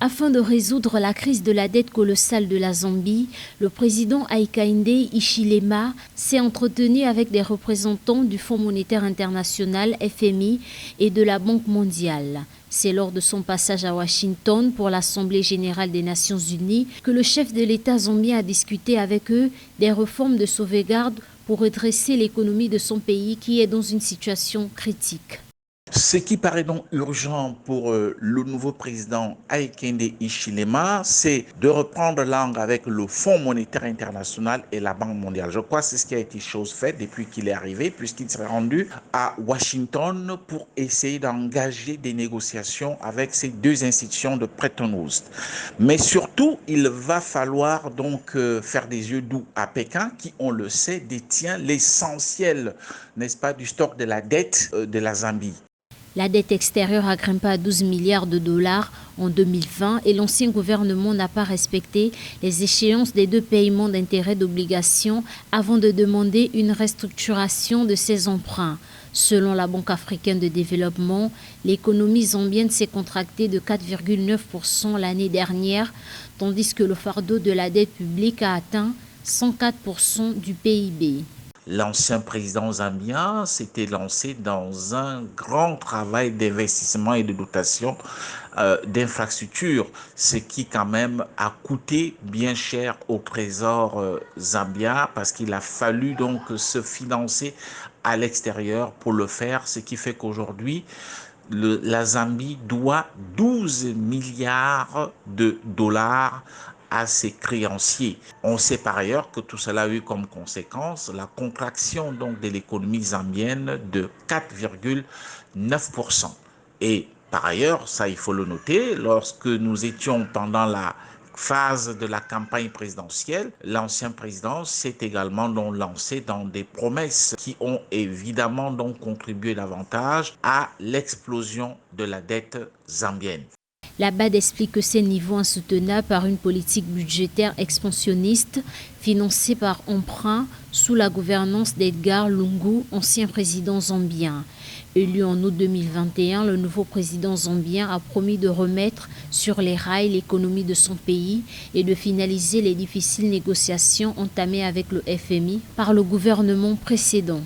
Afin de résoudre la crise de la dette colossale de la Zambie, le président Hakainde Hichilema s'est entretenu avec des représentants du Fonds monétaire international FMI et de la Banque mondiale. C'est lors de son passage à Washington pour l'Assemblée générale des Nations unies que le chef de l'État zambien a discuté avec eux des réformes de sauvegarde pour redresser l'économie de son pays qui est dans une situation critique. Ce qui paraît donc urgent pour le nouveau président Hakainde Hichilema, c'est de reprendre langue avec le Fonds monétaire international et la Banque mondiale. Je crois que c'est ce qui a été chose faite depuis qu'il est arrivé, puisqu'il s'est rendu à Washington pour essayer d'engager des négociations avec ces deux institutions de Bretton Woods. Mais surtout, il va falloir donc faire des yeux doux à Pékin, qui, on le sait, détient l'essentiel, n'est-ce pas, du stock de la dette de la Zambie. La dette extérieure a grimpé à 12 milliards de dollars en 2020 et l'ancien gouvernement n'a pas respecté les échéances des deux paiements d'intérêts d'obligations avant de demander une restructuration de ses emprunts. Selon la Banque africaine de développement, l'économie zambienne s'est contractée de 4,9% l'année dernière, tandis que le fardeau de la dette publique a atteint 104% du PIB. L'ancien président zambien s'était lancé dans un grand travail d'investissement et de dotation d'infrastructures, ce qui quand même a coûté bien cher au trésor zambien parce qu'il a fallu donc se financer à l'extérieur pour le faire, ce qui fait qu'aujourd'hui, la Zambie doit 12 milliards de dollars à ses créanciers. On sait par ailleurs que tout cela a eu comme conséquence la contraction donc de l'économie zambienne de 4,9%. Et par ailleurs, ça il faut le noter, lorsque nous étions pendant la phase de la campagne présidentielle, l'ancien président s'est également donc lancé dans des promesses qui ont évidemment donc contribué davantage à l'explosion de la dette zambienne. La BAD explique que ces niveaux insoutenables par une politique budgétaire expansionniste financée par emprunt sous la gouvernance d'Edgar Lungu, ancien président zambien. Élu en août 2021, le nouveau président zambien a promis de remettre sur les rails l'économie de son pays et de finaliser les difficiles négociations entamées avec le FMI par le gouvernement précédent.